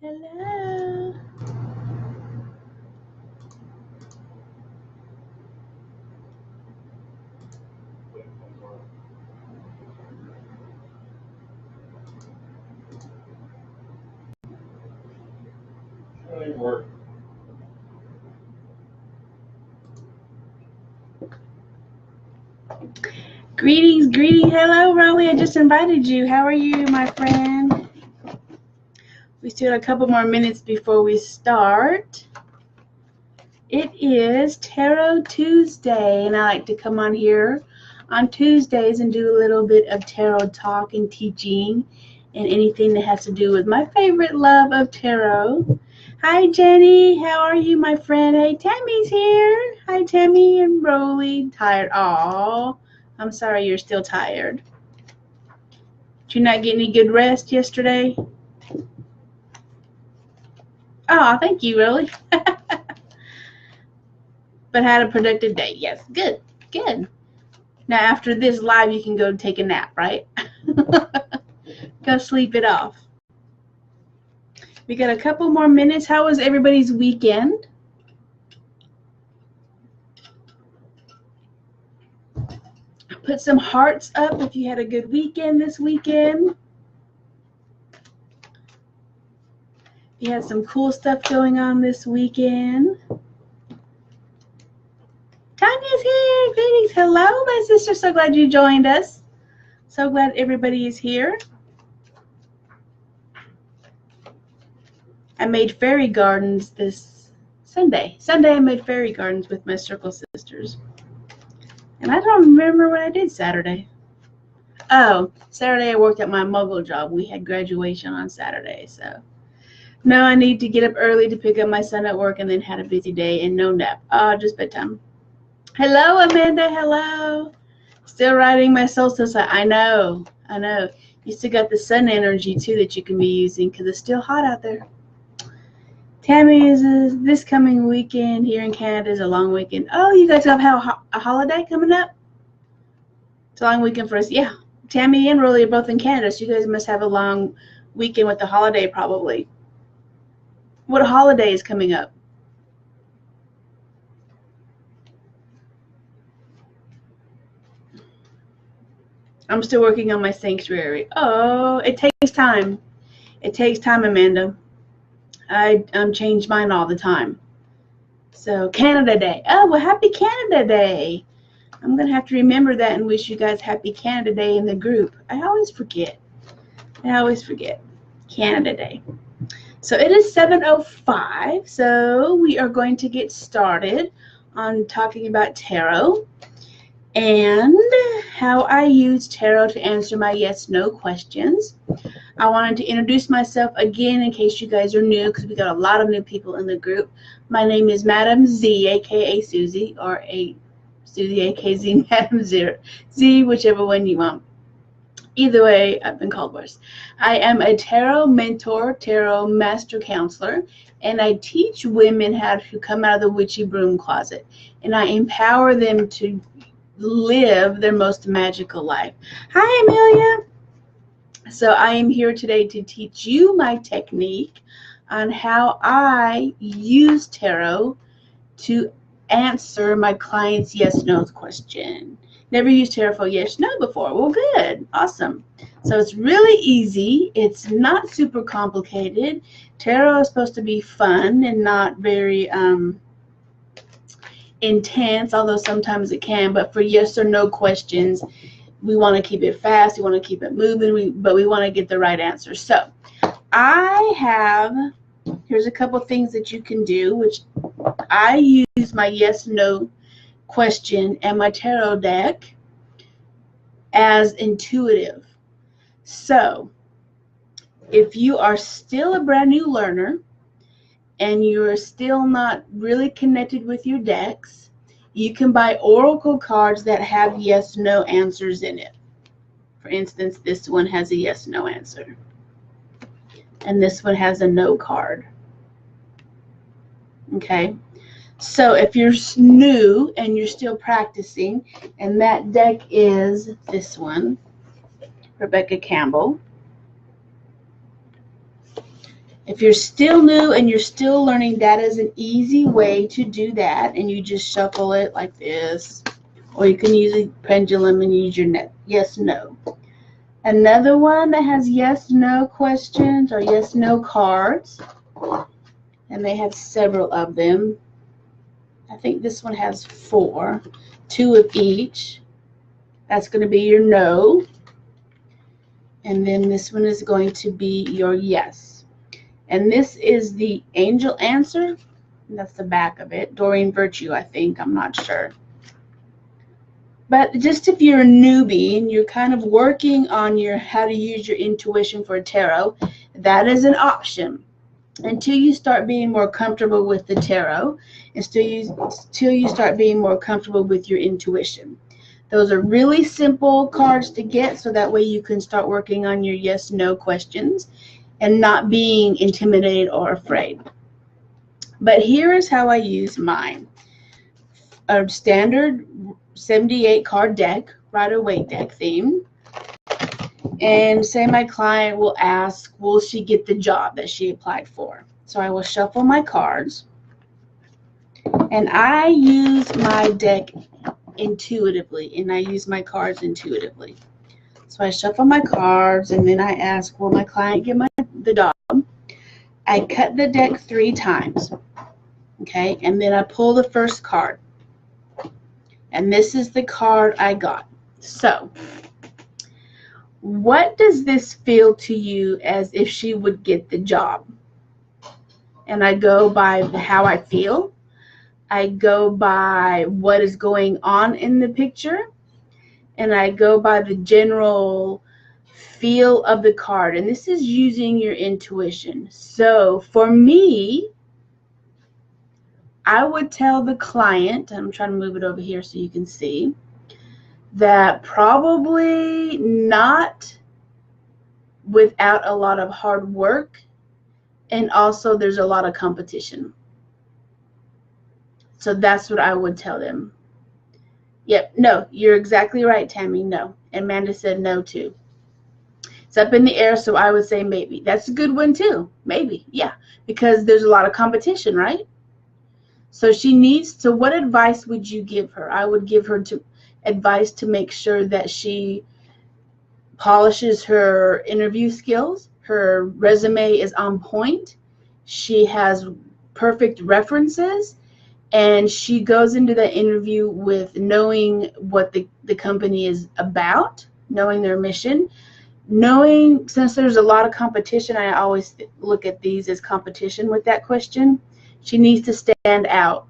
Hello. Greetings, greetings. Hello, Raleigh. I just invited you. How are you, my friend? We still have a couple more minutes before we start. It is Tarot Tuesday, and I like to come on here on Tuesdays and do a little bit of tarot talk and teaching and anything that has to do with my favorite love of tarot. Hi, Jenny. How are you, my friend? Hey, Tammy's here. Hi, Tammy and Rolly. Tired. Aw, I'm sorry you're still tired. Did you not get any good rest yesterday? Oh, thank you, Rolly. But had a productive day. Yes, good, good. Now, after this live, you can go take a nap, right? Go sleep it off. We got a couple more minutes. How was everybody's weekend? Put some hearts up if you had a good weekend this weekend. You had some cool stuff going on this weekend. Tanya's here. Greetings. Hello, my sister. So glad you joined us. So glad everybody is here. I made fairy gardens this Sunday. I made fairy gardens with my circle sisters. And I don't remember what I did Saturday. Oh, Saturday I worked at my mogul job. We had graduation on Saturday, so. No, I need to get up early to pick up my son at work and then had a busy day and no nap. Just bedtime. Hello, Amanda. Hello. Still riding my solstice. I know. You still got the sun energy, too, that you can be using because it's still hot out there. Tammy, is this coming weekend here in Canada is a long weekend. Oh, you guys have a holiday coming up? It's a long weekend for us. Yeah. Tammy and Rolly are both in Canada, so you guys must have a long weekend with the holiday probably. What holiday is coming up? I'm still working on my sanctuary. Oh, it takes time. It takes time, Amanda. I change mine all the time. So Canada Day. Oh, well, happy Canada Day. I'm going to have to remember that and wish you guys happy Canada Day in the group. I always forget. Canada Day. So it is 7:05. So we are going to get started on talking about tarot and how I use tarot to answer my yes/no questions. I wanted to introduce myself again in case you guys are new because we got a lot of new people in the group. My name is Madame Z, aka Susie, or Susie, aka Z, Madame Z, whichever one you want. Either way, I've been called worse. I am a tarot mentor, tarot master counselor, and I teach women how to come out of the witchy broom closet, and I empower them to live their most magical life. Hi, Amelia. So I am here today to teach you my technique on how I use tarot to answer my client's yes/no question. Never used tarot for yes/no before. Well, good. Awesome. So it's really easy. It's not super complicated. Tarot is supposed to be fun and not very intense, although sometimes it can. But for yes or no questions, we want to keep it fast. We want to keep it moving, but we want to get the right answer. So here's a couple things that you can do, which I use my yes/no question and my tarot deck as intuitive. So if you are still a brand new learner and you're still not really connected with your decks, you can buy oracle cards that have yes/no answers in it. For instance, this one has a yes/no answer. And this one has a no card. Okay? So if you're new and you're still practicing, and that deck is this one, Rebecca Campbell. If you're still new and you're still learning, that is an easy way to do that. And you just shuffle it like this. Or you can use a pendulum and use your yes, no. Another one that has yes, no questions or yes, no cards. And they have several of them. I think this one has 4. 2 of each. That's going to be your no. And then this one is going to be your yes. And this is the angel answer. And that's the back of it. Doreen Virtue, I think. I'm not sure. But just if you're a newbie and you're kind of working on your how to use your intuition for tarot, that is an option. Until you start being more comfortable with the tarot, until you start being more comfortable with your intuition. Those are really simple cards to get, so that way you can start working on your yes, no questions and not being intimidated or afraid. But here is how I use mine. A standard 78 card deck, Rider-Waite deck theme. And say my client will ask, will she get the job that she applied for? So I will shuffle my cards. And I use my deck intuitively, and I use my cards intuitively. So I shuffle my cards, and then I ask, will my client get the job? I cut the deck 3 times. Okay, and then I pull the first card. And this is the card I got. So, what does this feel to you as if she would get the job? And I go by how I feel. I go by what is going on in the picture. And I go by the general feel of the card. And this is using your intuition. So, for me, I would tell the client, I'm trying to move it over here so you can see, that probably not without a lot of hard work, and also there's a lot of competition. So that's what I would tell them. Yep, no, you're exactly right, Tammy, no. And Amanda said no too. It's up in the air, so I would say maybe. That's a good one too, maybe, yeah, because there's a lot of competition, right? So she needs to, what advice would you give her? I would give her advice to make sure that she polishes her interview skills. Her resume is on point. She has perfect references. And she goes into the interview with knowing what the company is about, knowing their mission, knowing, since there's a lot of competition, I always look at these as competition with that question. She needs to stand out,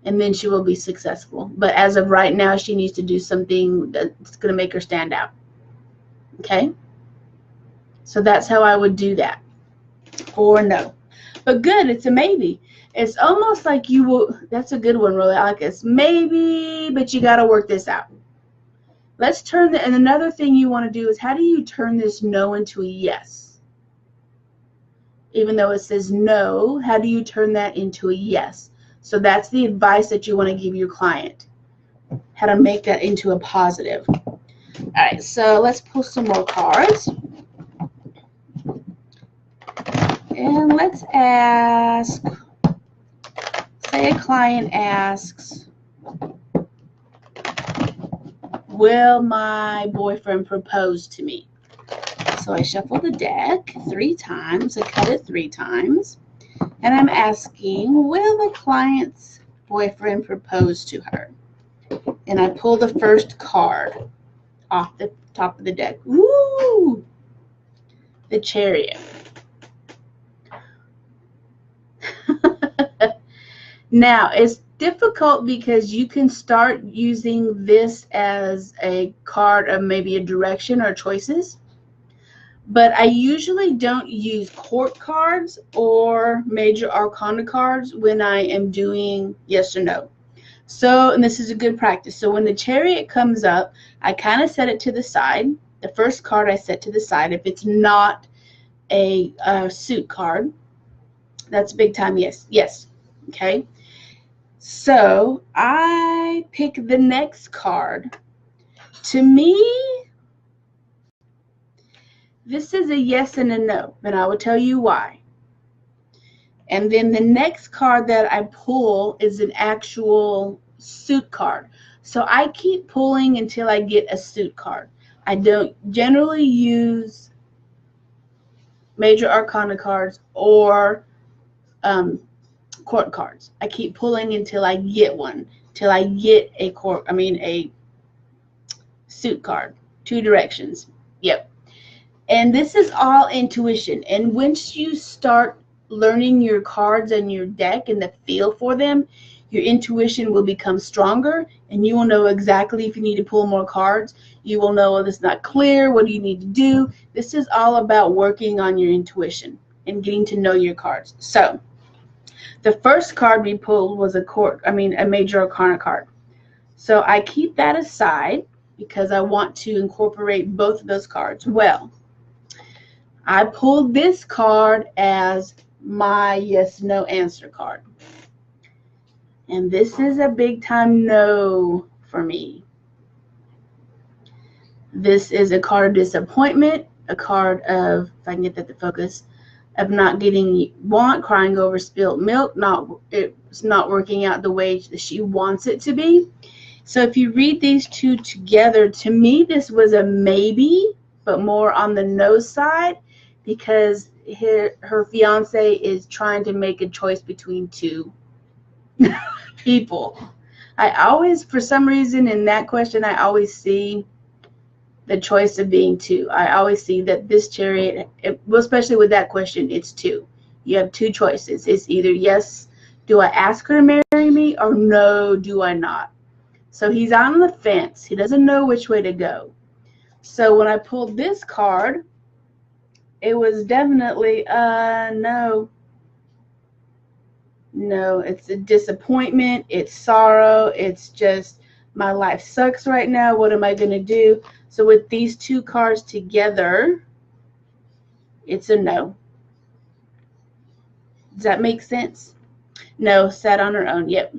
and then she will be successful. But as of right now, she needs to do something that's going to make her stand out. Okay? So that's how I would do that. Or no. But good, it's a maybe. It's almost like you will, that's a good one, really. I like this. Maybe, but you got to work this out. Let's turn and another thing you want to do is, how do you turn this no into a yes? Even though it says no, how do you turn that into a yes? So that's the advice that you want to give your client. How to make that into a positive. All right, so let's pull some more cards. And let's ask, say a client asks, will my boyfriend propose to me? So I shuffle the deck 3 times. I cut it 3 times. And I'm asking, will the client's boyfriend propose to her? And I pull the first card off the top of the deck. Woo! The Chariot. Now, it's difficult because you can start using this as a card of maybe a direction or choices. But I usually don't use court cards or major arcana cards when I am doing yes or no. So, and this is a good practice. So when the Chariot comes up, I kind of set it to the side. The first card I set to the side. If it's not a suit card, that's big time yes. Yes. Okay. So I pick the next card. To me, This is a yes and a no, and I will tell you why. And then the next card that I pull is an actual suit card. So I keep pulling until I get a suit card. I don't generally use major arcana cards or court cards. I keep pulling until I get one, till I get a suit card. 2 directions. Yep. And this is all intuition. And once you start learning your cards and your deck and the feel for them, your intuition will become stronger, and you will know exactly if you need to pull more cards. You will know if it's not clear, what do you need to do. This is all about working on your intuition and getting to know your cards. So the first card we pulled was a major arcana card. So I keep that aside because I want to incorporate both of those cards. Well, I pulled this card as my yes no answer card. And this is a big time no for me. This is a card of disappointment, a card of, if I can get that to focus, of not getting want, crying over spilled milk, it's not working out the way that she wants it to be. So if you read these two together, to me this was a maybe, but more on the no side, because her fiance is trying to make a choice between 2 people. I always, for some reason in that question, I always see the choice of being 2. I always see that this Chariot, especially with that question, it's 2. You have 2 choices. It's either yes, do I ask her to marry me, or no, do I not? So he's on the fence. He doesn't know which way to go. So when I pulled this card, it was definitely no. No, it's a disappointment. It's sorrow. It's just, my life sucks right now. What am I going to do? So with these 2 cards together, it's a no. Does that make sense? No, sat on her own. Yep.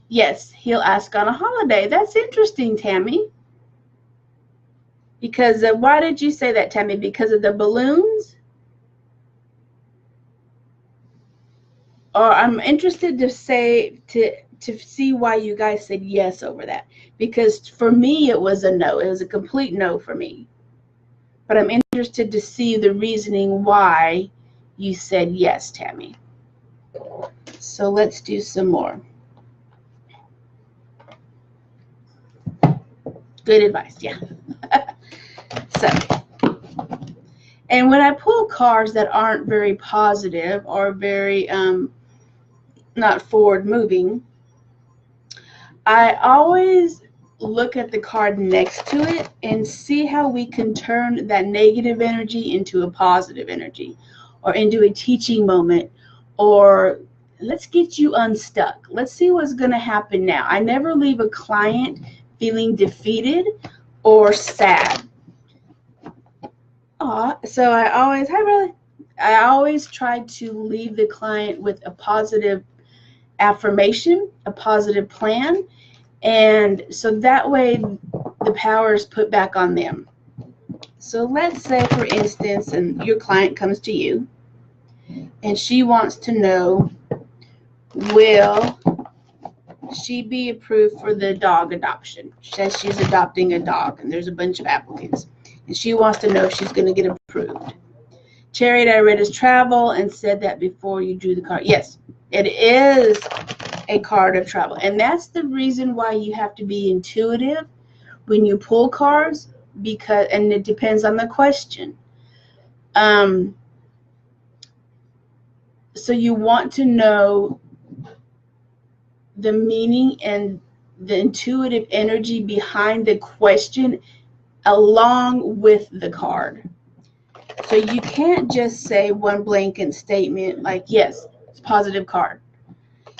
Yes, he'll ask on a holiday. That's interesting, Tammy. Because why did you say that, Tammy? Because of the balloons? Or I'm interested to see why you guys said yes over that. Because for me, it was a no. It was a complete no for me. But I'm interested to see the reasoning why you said yes, Tammy. So let's do some more. Good advice, yeah. So, and when I pull cards that aren't very positive or very not forward moving, I always look at the card next to it and see how we can turn that negative energy into a positive energy, or into a teaching moment, or let's get you unstuck. Let's see what's going to happen now. I never leave a client feeling defeated or sad. So I always try to leave the client with a positive affirmation, a positive plan, and so that way the power is put back on them. So let's say, for instance, and your client comes to you and she wants to know, will she be approved for the dog adoption? She says she's adopting a dog and there's a bunch of applicants, and she wants to know if she's going to get approved. Chariot, I read his travel and said that before you drew the card. Yes, it is a card of travel, and that's the reason why you have to be intuitive when you pull cards, because, and it depends on the question. So you want to know the meaning and the intuitive energy behind the question along with the card. So you can't just say one blanket statement like, yes, it's a positive card.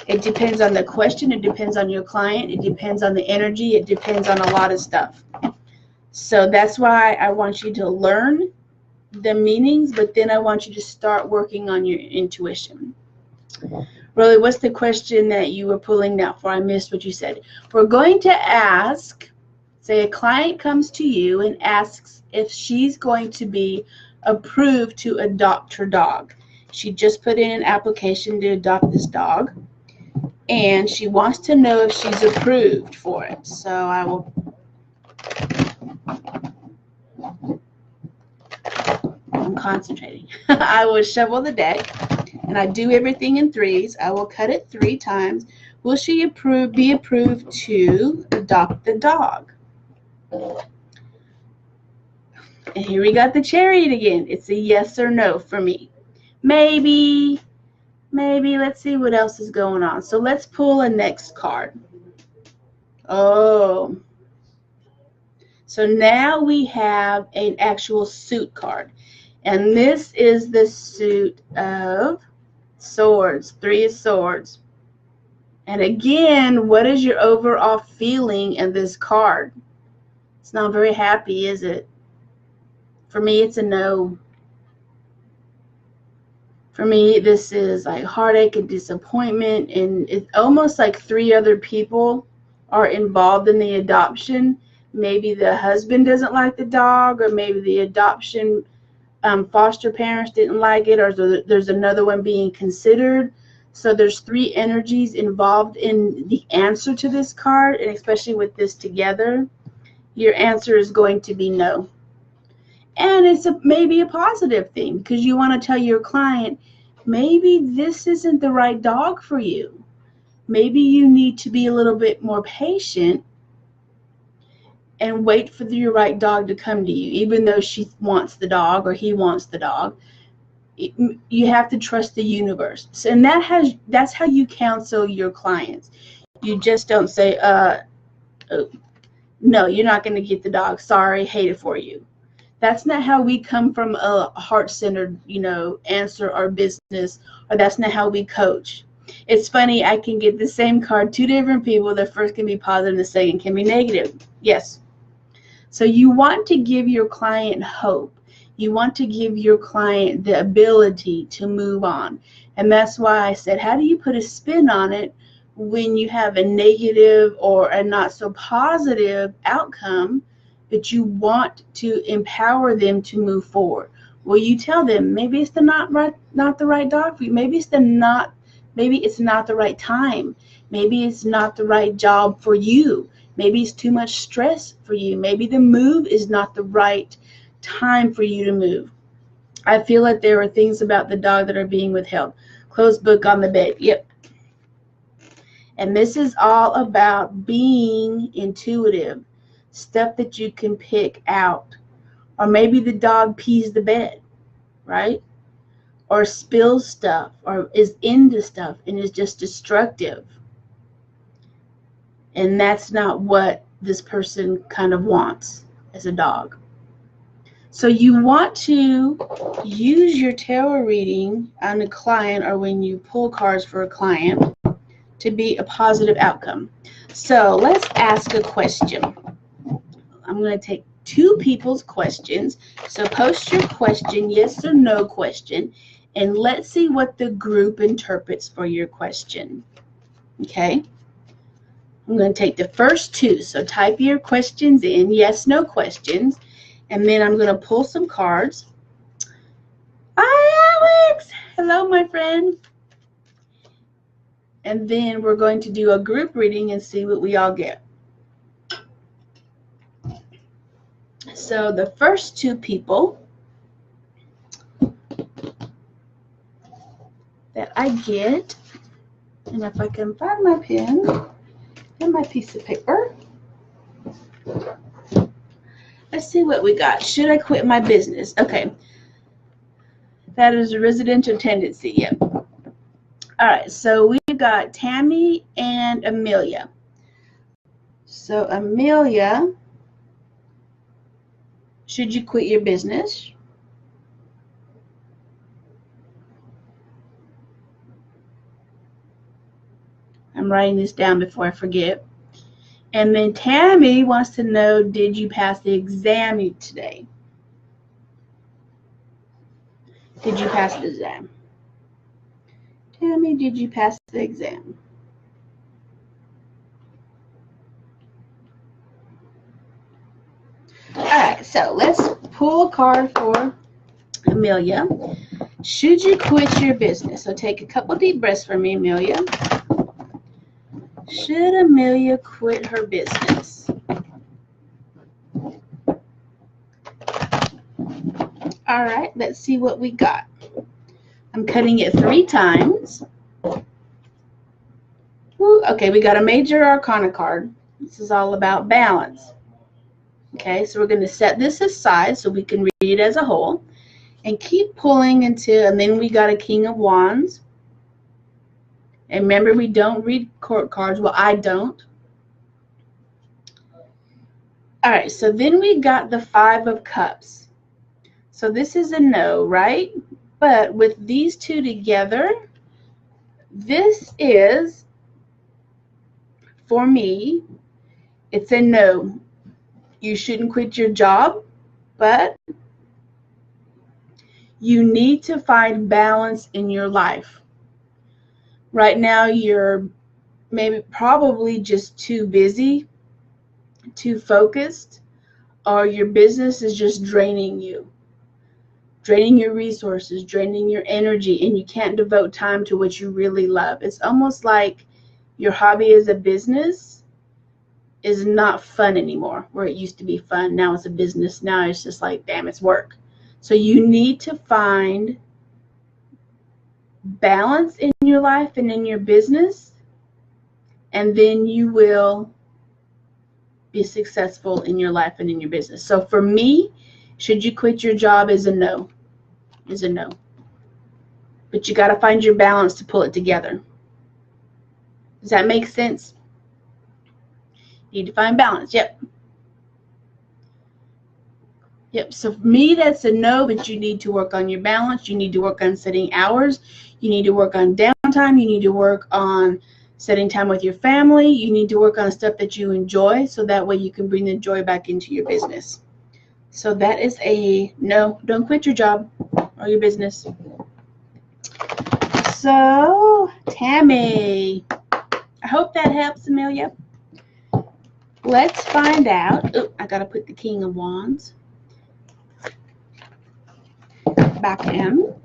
It depends on the question. It depends on your client. It depends on the energy. It depends on a lot of stuff. So that's why I want you to learn the meanings, but then I want you to start working on your intuition. Rolly, what's the question that you were pulling now for? I missed what you said. We're going to ask Say a client comes to you and asks if she's going to be approved to adopt her dog. She just put in an application to adopt this dog, and she wants to know if she's approved for it. So I'm concentrating. I will shuffle the deck, and I do everything in threes. I will cut it 3 times. Will she be approved to adopt the dog? And here we got the Chariot again. It's a yes or no for me. Maybe. Let's see what else is going on. So let's pull a next card. Oh. So now we have an actual suit card. And this is the suit of swords. 3 of swords. And again, what is your overall feeling in this card? It's not very happy, is it? For me, it's a no. For me, this is like heartache and disappointment, and it's almost like 3 other people are involved in the adoption. Maybe the husband doesn't like the dog, or maybe the adoption foster parents didn't like it, or there's another one being considered. So there's 3 energies involved in the answer to this card, and especially with this together, your answer is going to be no. And it's maybe a positive thing, because you want to tell your client, maybe this isn't the right dog for you. Maybe you need to be a little bit more patient and wait for your right dog to come to you, even though she wants the dog or he wants the dog. You have to trust the universe. And that's how you counsel your clients. You just don't say, no, you're not going to get the dog. Sorry, hate it for you. That's not how we come from a heart-centered, answer our business, or that's not how we coach. It's funny, I can get the same card, 2 different people. The first can be positive, the second can be negative. Yes. So you want to give your client hope. You want to give your client the ability to move on. And that's why I said, how do you put a spin on it when you have a negative or a not so positive outcome, but you want to empower them to move forward? Well, you tell them maybe it's not the right dog for you. Maybe it's not the right time. Maybe it's not the right job for you. Maybe it's too much stress for you. Maybe the move is not the right time for you to move. I feel like there are things about the dog that are being withheld. Closed book on the bed. Yep. And this is all about being intuitive. Stuff that you can pick out. Or maybe the dog pees the bed, right? Or spills stuff, or is into stuff and is just destructive. And that's not what this person kind of wants as a dog. So you want to use your tarot reading on a client, or when you pull cards for a client, to be a positive outcome. So let's ask a question. I'm going to take 2 people's questions. So post your question, yes or no question, and let's see what the group interprets for your question. Okay? I'm going to take the first 2. So type your questions in, yes, no questions, and then I'm going to pull some cards. Hi, Alex! Hello, my friend. And then we're going to do a group reading and see what we all get. So the first 2 people that I get, and if I can find my pen and my piece of paper, let's see what we got. Should I quit my business? Okay. That is a residential tendency. Yep. All right. So we got Tammy and Amelia. So Amelia, should you quit your business? I'm writing this down before I forget. And then Tammy wants to know, did you pass the exam today? Did you pass the exam? Tammy, did you pass the exam? All right, so let's pull a card for Amelia. Should you quit your business? So take a couple deep breaths for me, Amelia. Should Amelia quit her business? All right, let's see what we got. I'm cutting it 3 times. Ooh, okay, we got a major arcana card. This is all about balance. Okay, so we're going to set this aside so we can read it as a whole. And keep pulling until, and then we got a King of Wands. And remember, we don't read court cards. Well, I don't. All right, so then we got the 5 of Cups. So this is a no, right? But with these two together, this is, for me, it's a no. You shouldn't quit your job, but you need to find balance in your life. Right now, you're probably just too busy, too focused, or your business is just draining you, draining your resources, draining your energy, and you can't devote time to what you really love. It's almost like your hobby as a business is not fun anymore, where it used to be fun. Now it's a business. Now it's just like, damn, it's work. So you need to find balance in your life and in your business, and then you will be successful in your life and in your business. So for me, should you quit your job is a no. Is a no. But you got to find your balance to pull it together. Does that make sense? You need to find balance. Yep. Yep. So for me, that's a no, but you need to work on your balance. You need to work on setting hours. You need to work on downtime. You need to work on setting time with your family. You need to work on stuff that you enjoy, so that way you can bring the joy back into your business. So that is a no. Don't quit your job or your business. So, Tammy, I hope that helps, Amelia. Let's find out. Oh, I got to put the King of Wands back in.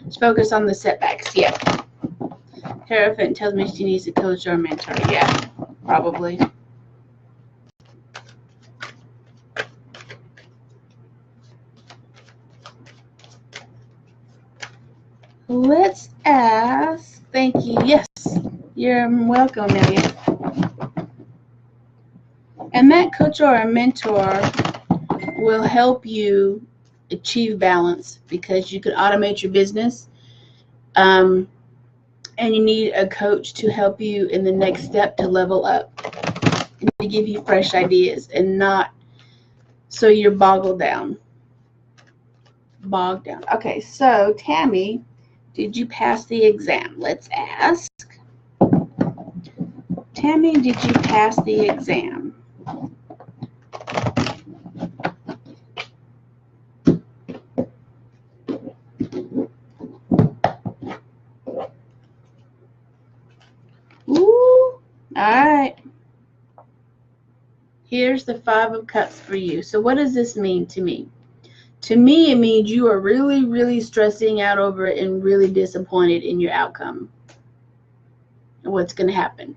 Let's focus on the setbacks. Yeah. Hierophant tells me she needs a coach or a mentor. Yeah, probably. Let's ask. Thank you. Yes, you're welcome, Amelia. And that coach or a mentor will help you achieve balance, because you can automate your business, and you need a coach to help you in the next step to level up and to give you fresh ideas, and not so you're bogged down. Okay, so Tammy, did you pass the exam? Let's ask. Tammy, did you pass the exam? Ooh, all right. Here's the 5 of Cups for you. So what does this mean to me? To me, it means you are really, really stressing out over it and really disappointed in your outcome and what's going to happen.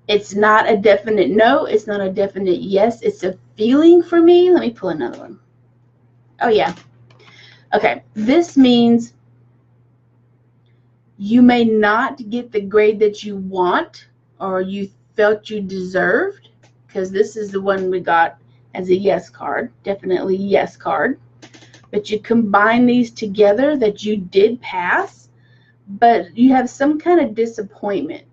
It's not a definite no. It's not a definite yes. It's a feeling for me. Let me pull another one. Oh, yeah. Okay. This means you may not get the grade that you want or you felt you deserved, because this is the one we got as a yes card. Definitely yes card. But you combine these together that you did pass, but you have some kind of disappointment.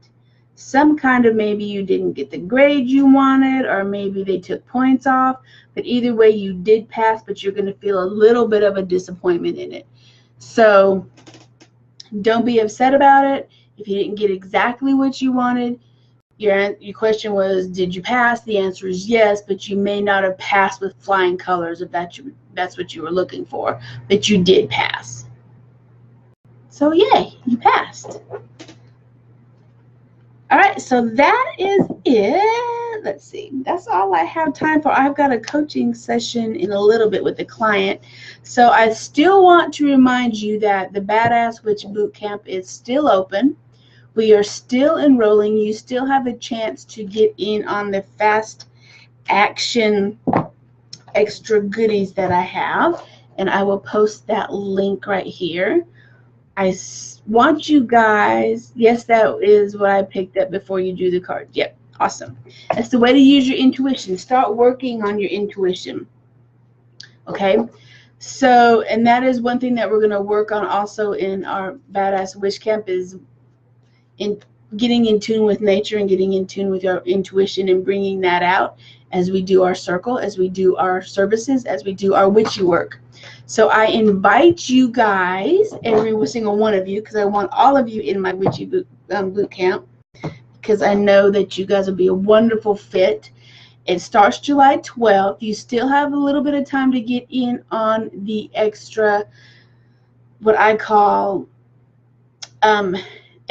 Some kind of, maybe you didn't get the grade you wanted, or maybe they took points off. But either way, you did pass, but you're going to feel a little bit of a disappointment in it. So don't be upset about it. If you didn't get exactly what you wanted, your question was, did you pass? The answer is yes, but you may not have passed with flying colors if that's what you were looking for, but you did pass. So yay, you passed. All right, so that is it. let's see. That's all I have time for. I've got a coaching session in a little bit with the client. So I still want to remind you that the Badass Witch Bootcamp is still open. We are still enrolling. You still have a chance to get in on the fast action extra goodies that I have. And I will post that link right here. I want you guys, yes, that is what I picked up before you do the card. Yep, awesome. That's the way to use your intuition. Start working on your intuition. Okay, so, and that is one thing that we're going to work on also in our Badass Witch Camp, is in getting in tune with nature and getting in tune with our intuition and bringing that out as we do our circle, as we do our services, as we do our witchy work. So I invite you guys, every single one of you, because I want all of you in my witchy boot camp, because I know that you guys will be a wonderful fit. It starts July 12th. You still have a little bit of time to get in on the extra, what I call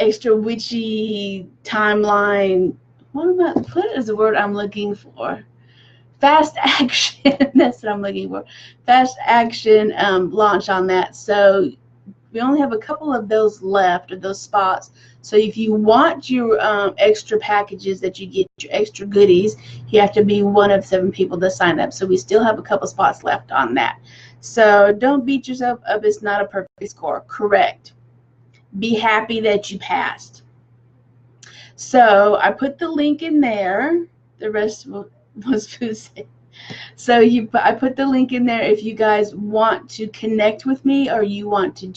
extra witchy timeline. What is the word I'm looking for? Fast action. That's what I'm looking for. Fast action launch on that. So we only have a couple of those left, of those spots. So if you want your extra packages that you get, your extra goodies, you have to be one of 7 people that sign up. So we still have a couple spots left on that. So don't beat yourself up. It's not a perfect score. Correct. Be happy that you passed. So I put the link in there. The rest was food safe. So I put the link in there if you guys want to connect with me, or you want to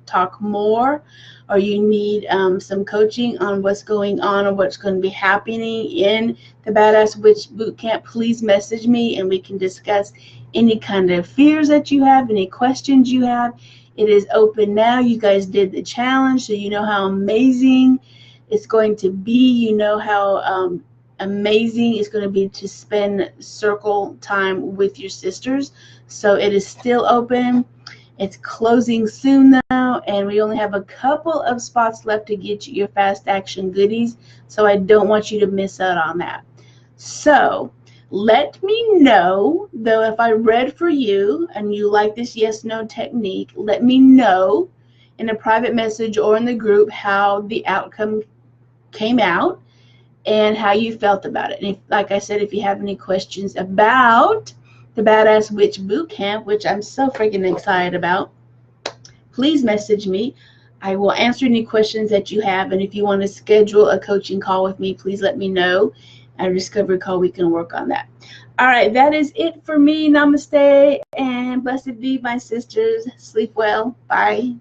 talk more, or you need some coaching on what's going on or what's going to be happening in the Badass Witch Bootcamp. Please message me and we can discuss any kind of fears that you have, any questions you have. It is open now. You guys did the challenge, so you know how amazing it's going to be. You know how amazing it's going to be to spend circle time with your sisters. So it is still open. It's closing soon now, and we only have a couple of spots left to get you your fast action goodies. So I don't want you to miss out on that. So let me know, though, if I read for you and you like this yes-no technique. Let me know in a private message or in the group how the outcome came out and how you felt about it. And if, like I said, if you have any questions about the Badass Witch Bootcamp, which I'm so freaking excited about, please message me. I will answer any questions that you have. And if you want to schedule a coaching call with me, please let me know. A discovery call, we can work on that. All right, that is it for me. Namaste and blessed be, my sisters. Sleep well. Bye.